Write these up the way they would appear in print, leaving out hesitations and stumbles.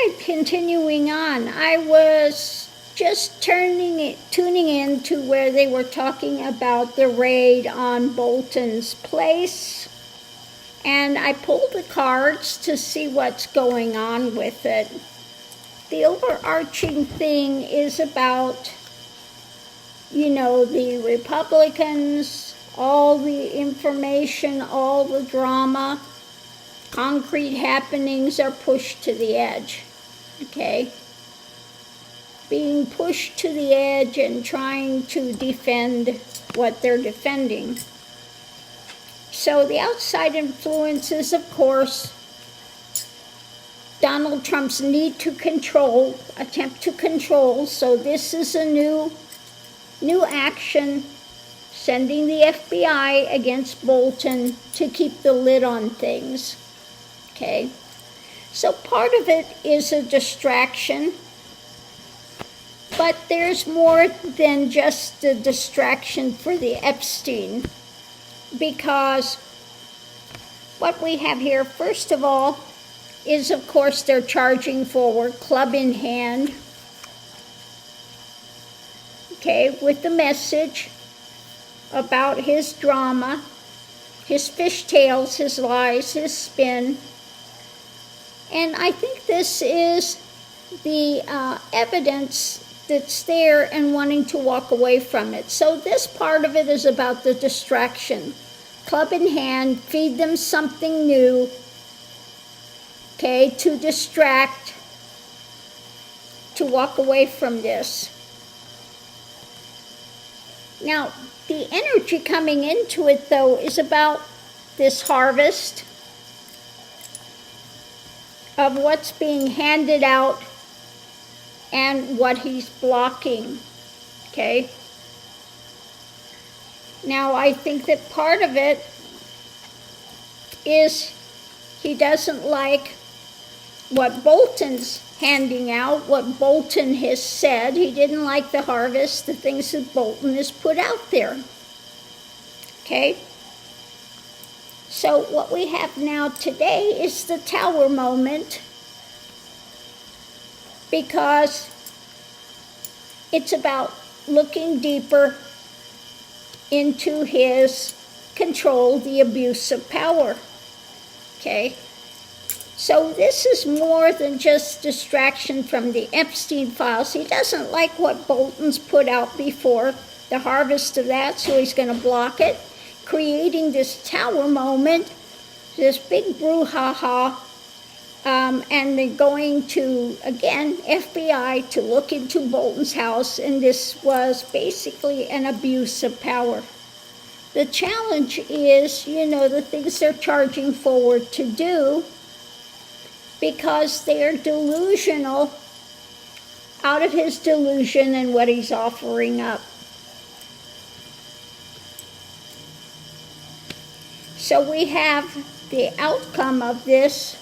right, continuing on. I was just tuning in to where they were talking about the raid on Bolton's place. And I pulled the cards to see what's going on with it. The overarching thing is about, the Republicans, all the information, all the drama, concrete happenings are pushed to the edge, okay? Being pushed to the edge and trying to defend what they're defending. So the outside influences, of course, Donald Trump's need to control, attempt to control. So this is a new action, sending the FBI against Bolton to keep the lid on things. Okay? So part of it is a distraction, but there's more than just a distraction for the Epstein, because what we have here, first of all, is, of course, they're charging forward, club in hand, okay, with the message about his drama, his fishtails, his lies, his spin. And I think this is the evidence that's there and wanting to walk away from it. So this part of it is about the distraction. Club in hand, feed them something new, okay, to distract, to walk away from this. Now, the energy coming into it, though, is about this harvest of what's being handed out and what he's blocking, okay? Now, I think that part of it is he doesn't like what Bolton's handing out, what Bolton has said. He didn't like the harvest, the things that Bolton has put out there. Okay? So what we have now today is the Tower moment, because it's about looking deeper into his control, the abuse of power. Okay? So this is more than just distraction from the Epstein files. He doesn't like what Bolton's put out before, the harvest of that, so he's going to block it, creating this Tower moment, this big brouhaha, and they're going to, again, FBI to look into Bolton's house, and this was basically an abuse of power. The challenge is, the things they're charging forward to do, because they're delusional, out of his delusion and what he's offering up. So we have the outcome of this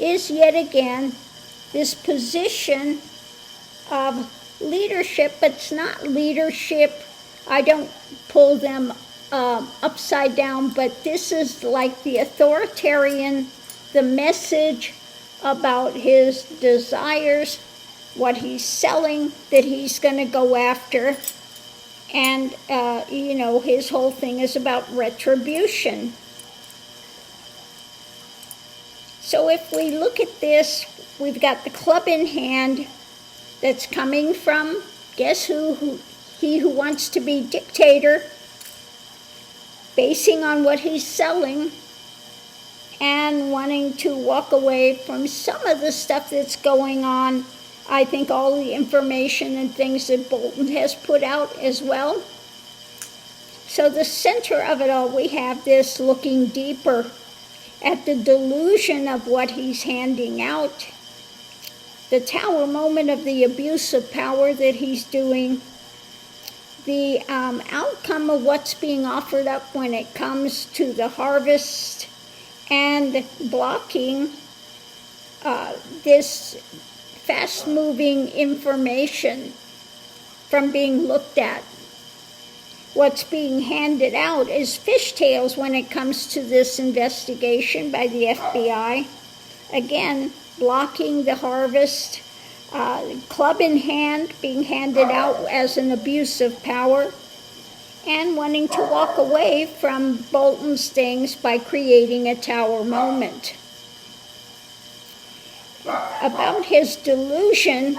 is yet again this position of leadership, but it's not leadership. I don't pull them upside down, but this is like the authoritarian, the message about his desires, what he's selling, that he's going to go after. And, his whole thing is about retribution. So if we look at this, we've got the club in hand that's coming from, guess who? He who wants to be dictator, basing on what he's selling, and wanting to walk away from some of the stuff that's going on. I think all the information and things that Bolton has put out as well. So the center of it all, we have this looking deeper at the delusion of what he's handing out, the Tower moment of the abuse of power that he's doing, the outcome of what's being offered up when it comes to the harvest, and blocking this fast-moving information from being looked at. What's being handed out is fishtails when it comes to this investigation by the FBI. Again, blocking the harvest, club in hand, being handed out as an abuse of power, and wanting to walk away from Bolton's things by creating a tower moment. About his delusion,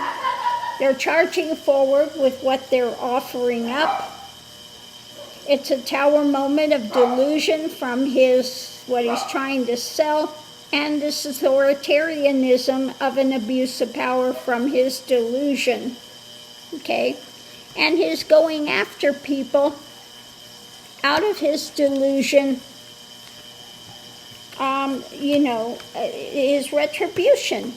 they're charging forward with what they're offering up. It's a tower moment of delusion from what he's trying to sell, and this authoritarianism of an abuse of power from his delusion. Okay? And his going after people out of his delusion, is retribution.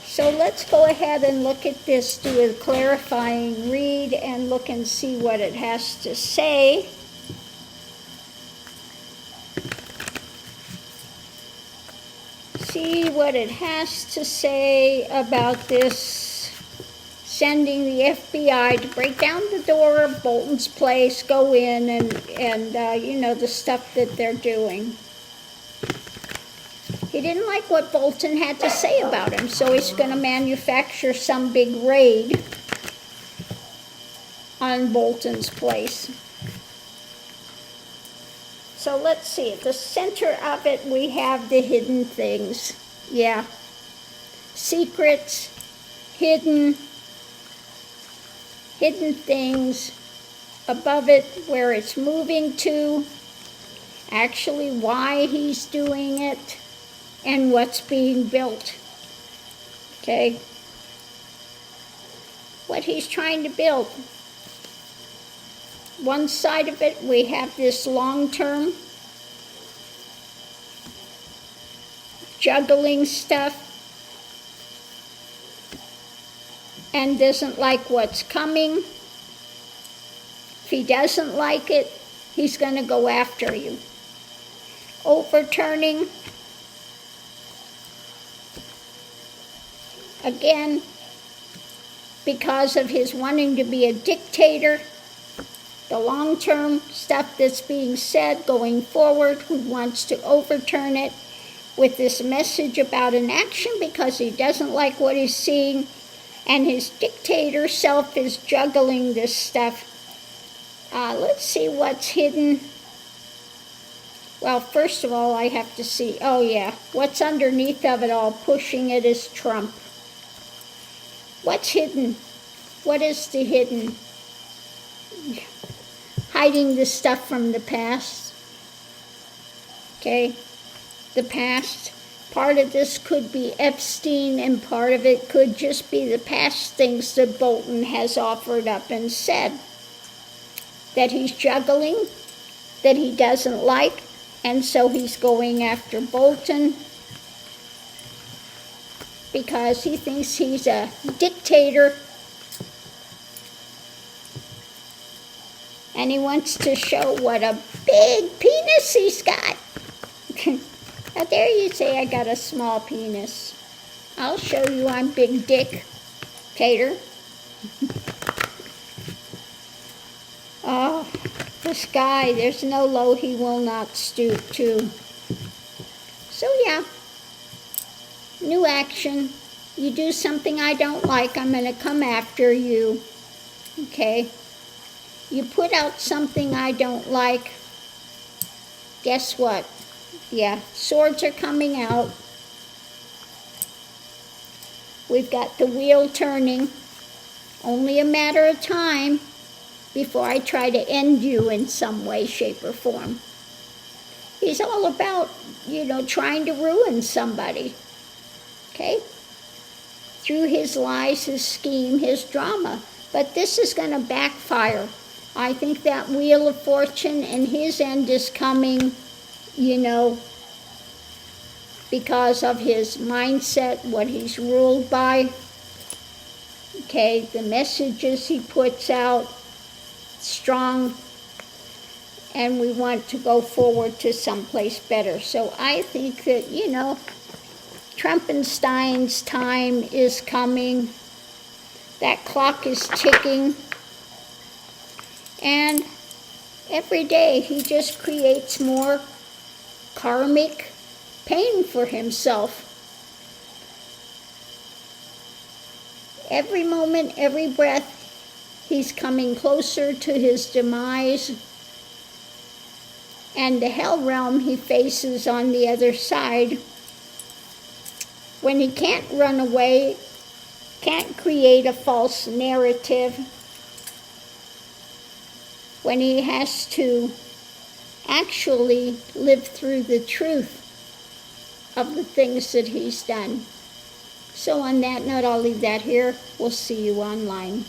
So let's go ahead and look at this, do a clarifying read, and look and see what it has to say. See what it has to say about this sending the FBI to break down the door of Bolton's place, go in and the stuff that they're doing. He didn't like what Bolton had to say about him, so he's going to manufacture some big raid on Bolton's place. So let's see, at the center of it we have the hidden things. Yeah. Secrets, hidden things. Above it, where it's moving to, actually why he's doing it, and what's being built. Okay? What he's trying to build. One side of it, we have this long-term juggling stuff, and doesn't like what's coming. If he doesn't like it, he's going to go after you. Overturning, again, because of his wanting to be a dictator, the long-term stuff that's being said going forward, who wants to overturn it with this message about an action because he doesn't like what he's seeing, and his dictator self is juggling this stuff. Let's see what's hidden. Well, first of all, I have to see, what's underneath of it all, pushing it is Trump. What's hidden? What is the hidden? Hiding the stuff from the past. Okay? The past. Part of this could be Epstein, and part of it could just be the past things that Bolton has offered up and said. That he's juggling, that he doesn't like, and so he's going after Bolton because he thinks he's a dictator. And he wants to show what a big penis he's got. How dare you say I got a small penis? I'll show you I'm big dictator. Oh, the sky, there's no low he will not stoop to. So yeah, new action. You do something I don't like, I'm going to come after you. Okay? You put out something I don't like, guess what? Yeah, swords are coming out. We've got the wheel turning. Only a matter of time before I try to end you in some way, shape, or form. He's all about, trying to ruin somebody. Okay? Through his lies, his scheme, his drama. But this is going to backfire. I think that wheel of fortune and his end is coming, because of his mindset, what he's ruled by. Okay, the messages he puts out, strong, and we want to go forward to someplace better. So I think that, Trumpenstein's time is coming. That clock is ticking. And every day he just creates more karmic pain for himself. Every moment, every breath, he's coming closer to his demise. And the hell realm he faces on the other side, when he can't run away, can't create a false narrative, when he has to actually live through the truth of the things that he's done. So on that note, I'll leave that here. We'll see you online.